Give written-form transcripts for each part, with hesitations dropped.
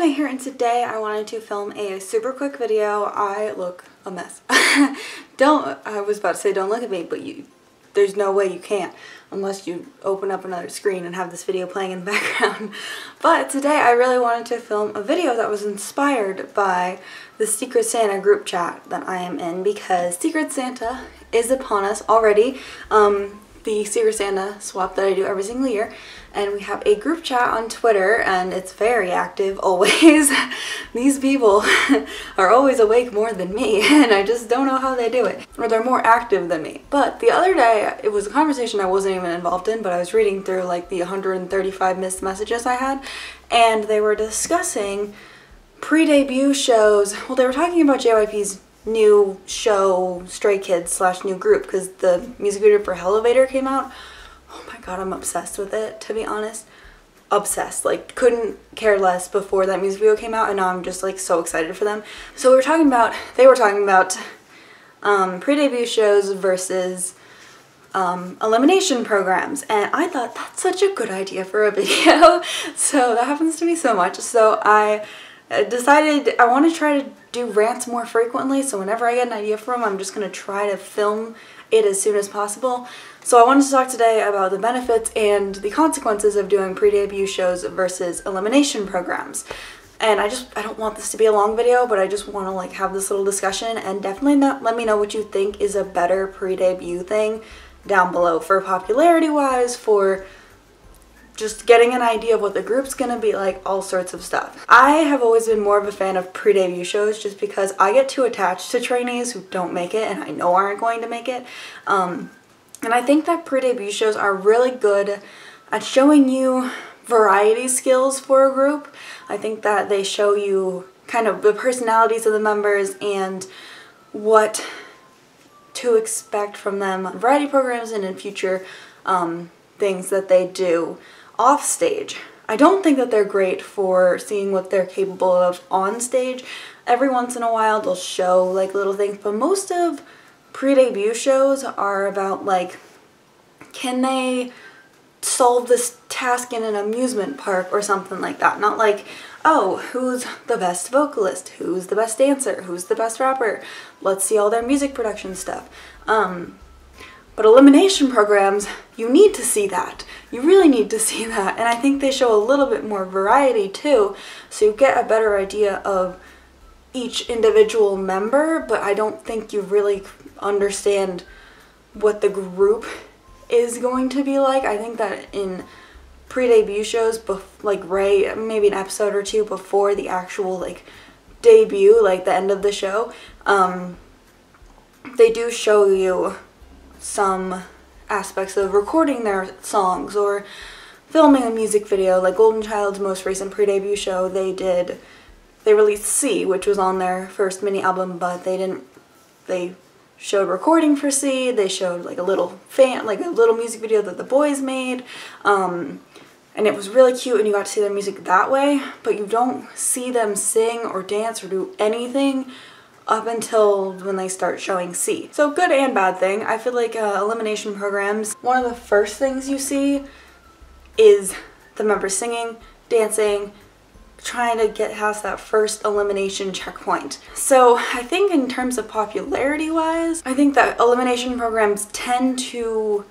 Mixnine here, and today I wanted to film a super quick video. I look a mess. I was about to say don't look at me, but there's no way you can't unless you open up another screen and have this video playing in the background. But today I really wanted to film a video that was inspired by the Secret Santa group chat that I am in, because Secret Santa is upon us already. The Secret Santa swap that I do every single year, and we have a group chat on Twitter, and it's very active always. These people are always awake more than me, and I just don't know how they do it, or they're more active than me. But the other day, it was a conversation I wasn't even involved in, but I was reading through like the 135 missed messages I had, and they were discussing pre-debut shows. Well, they were talking about JYP's new show, Stray Kids / new group, because the music video for Elevator came out. Oh my god, I'm obsessed with it, to be honest. Obsessed. Like, couldn't care less before that music video came out, and now I'm just like so excited for them. So they were talking about pre-debut shows versus elimination programs, and I thought that's such a good idea for a video. So that happens to me so much. So I decided I want to try to do rants more frequently, so whenever I get an idea from them, I'm just going to try to film it as soon as possible. So I wanted to talk today about the benefits and the consequences of doing pre-debut shows versus elimination programs. And I don't want this to be a long video, but I just want to like have this little discussion, and definitely let me know what you think is a better pre-debut thing down below, for popularity wise, for just getting an idea of what the group's gonna be like, all sorts of stuff. I have always been more of a fan of pre-debut shows just because I get too attached to trainees who don't make it and I know aren't going to make it. And I think that pre-debut shows are really good at showing you variety skills for a group. I think that they show you kind of the personalities of the members and what to expect from them on variety programs and in future things that they do off stage. I don't think that they're great for seeing what they're capable of on stage. Every once in a while they'll show like little things, but most of pre-debut shows are about like, can they solve this task in an amusement park or something like that. Not like, oh, who's the best vocalist, who's the best dancer, who's the best rapper, let's see all their music production stuff. But elimination programs, you need to see that. You really need to see that. And I think they show a little bit more variety too, so you get a better idea of each individual member, but I don't think you really understand what the group is going to be like. I think that in pre-debut shows, like maybe an episode or two before the actual like debut, like the end of the show, they do show you some aspects of recording their songs or filming a music video. Like Golden Child's most recent pre-debut show, they released C, which was on their first mini album, but they showed recording for C. They showed like a little music video that the boys made, and it was really cute, and you got to see their music that way, but you don't see them sing or dance or do anything up until when they start showing C. So good and bad thing. I feel like elimination programs, one of the first things you see is the members singing, dancing, trying to get past that first elimination checkpoint. So I think in terms of popularity wise, I think that elimination programs tend to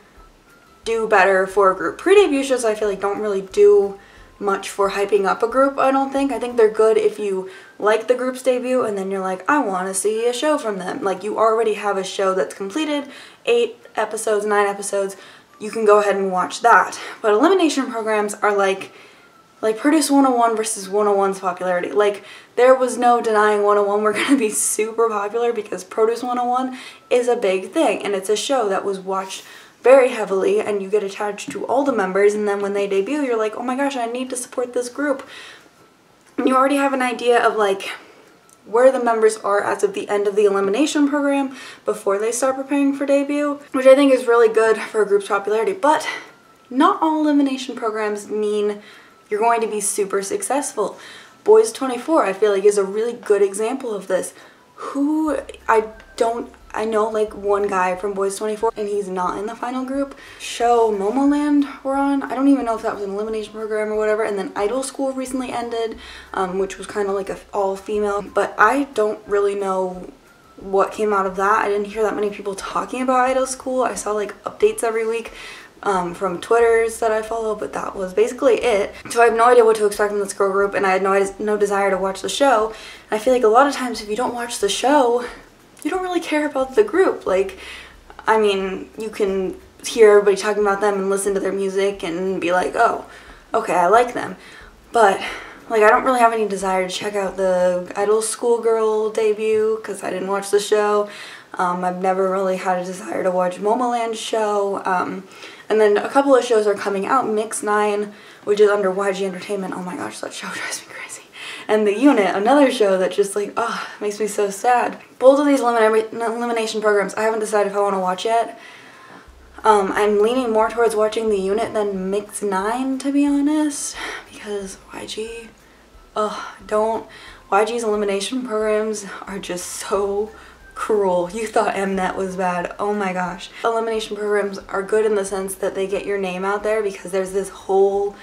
do better for a group. Pre-debut shows I feel like don't really do much for hyping up a group, I don't think. I think they're good if you like the group's debut and then you're like, I want to see a show from them. Like, you already have a show that's completed, 8 episodes, 9 episodes, you can go ahead and watch that. But elimination programs are like Produce 101 versus 101's popularity. Like, there was no denying 101 were going to be super popular, because Produce 101 is a big thing, and it's a show that was watched very heavily, and you get attached to all the members, and then when they debut you're like, oh my gosh, I need to support this group. And you already have an idea of like where the members are as of the end of the elimination program before they start preparing for debut, which I think is really good for a group's popularity. But not all elimination programs mean you're going to be super successful. Boys 24 I feel like is a really good example of this, who I don't I know like one guy from Boys 24 and he's not in the final group. Show Momoland were on. I don't even know if that was an elimination program or whatever. And then Idol School recently ended, which was kind of like a all-female. But I don't really know what came out of that. I didn't hear that many people talking about Idol School. I saw like updates every week from Twitters that I follow, but that was basically it. So I have no idea what to expect from this girl group, and I had no desire to watch the show. And I feel like a lot of times if you don't watch the show, you don't really care about the group. Like, I mean, you can hear everybody talking about them and listen to their music and be like, oh, okay, I like them. But like, I don't really have any desire to check out the Idol Schoolgirl debut because I didn't watch the show. I've never really had a desire to watch Momoland's show. And then a couple of shows are coming out. Mixnine, which is under YG Entertainment. Oh my gosh, that show drives me crazy. And The Unit, another show that just like, oh, makes me so sad. Both of these elimination programs, I haven't decided if I want to watch yet. I'm leaning more towards watching The Unit than Mixnine, to be honest. Because YG, YG's elimination programs are just so cruel. You thought Mnet was bad. Oh my gosh. Elimination programs are good in the sense that they get your name out there because there's this whole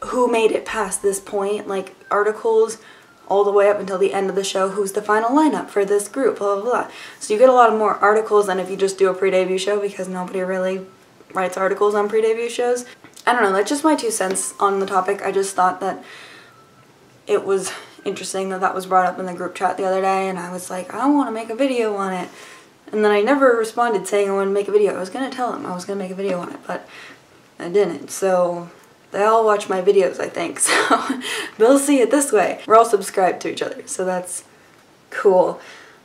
who made it past this point, like articles all the way up until the end of the show, who's the final lineup for this group, blah, blah, blah. So you get a lot of more articles than if you just do a pre-debut show because nobody really writes articles on pre-debut shows. I don't know, that's just my 2 cents on the topic. I just thought that it was interesting that that was brought up in the group chat the other day, and I was like, I want to make a video on it. And then I never responded saying I wanted to make a video. I was going to tell them I was going to make a video on it, but I didn't. So they all watch my videos, I think, so they'll see it this way. We're all subscribed to each other, so that's cool.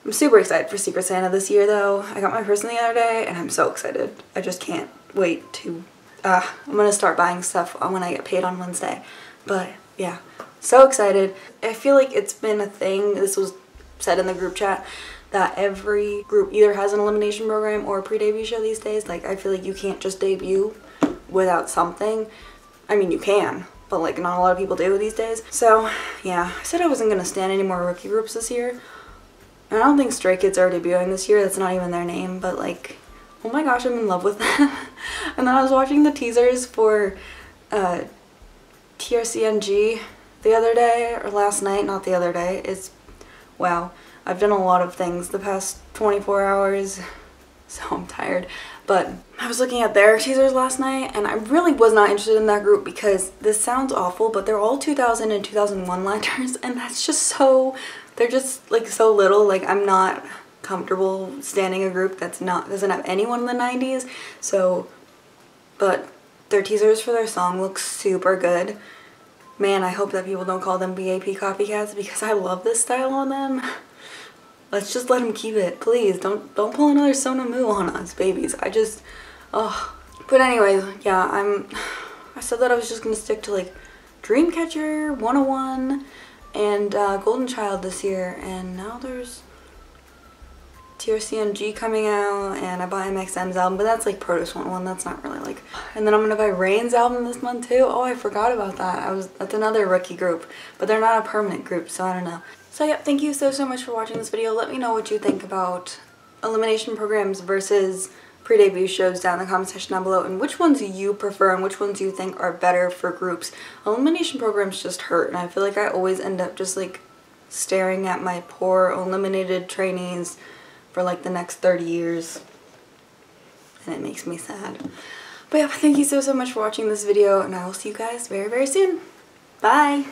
I'm super excited for Secret Santa this year, though. I got my person the other day, and I'm so excited. I just can't wait to... I'm going to start buying stuff when I get paid on Wednesday. But, yeah. So excited. I feel like it's been a thing, this was said in the group chat, that every group either has an elimination program or a pre-debut show these days. Like, I feel like you can't just debut without something. I mean, you can, but like not a lot of people do these days. So, yeah, I said I wasn't going to stand any more rookie groups this year. And I don't think Stray Kids are debuting this year, that's not even their name, but like, oh my gosh, I'm in love with them. And then I was watching the teasers for TRCNG the other day, or last night, not the other day. Wow, I've done a lot of things the past 24 hours, so I'm tired. But I was looking at their teasers last night, and I really was not interested in that group because this sounds awful, but they're all 2000 and 2001 liners, and that's just so, they're just like so little. Like, I'm not comfortable standing a group doesn't have anyone in the 90s, so, but their teasers for their song look super good. Man, I hope that people don't call them BAP copycats because I love this style on them. Let's just let them keep it, please. Don't pull another Sonamu on us, babies. But anyways, yeah, I said that I was just gonna stick to like Dreamcatcher, 101, and Golden Child this year, and now there's TRCNG coming out, and I bought MXM's album, but that's like Produce 101, that's not really like... And then I'm gonna buy Rain's album this month too. Oh, I forgot about that. That's another rookie group, but they're not a permanent group, so I don't know. So yeah, thank you so much for watching this video. Let me know what you think about elimination programs versus pre-debut shows down in the comment section down below, and which ones you prefer and which ones you think are better for groups. Elimination programs just hurt, and I feel like I always end up just like staring at my poor eliminated trainees for like the next 30 years, and it makes me sad. But yeah, thank you so much for watching this video, and I will see you guys very, very soon. Bye!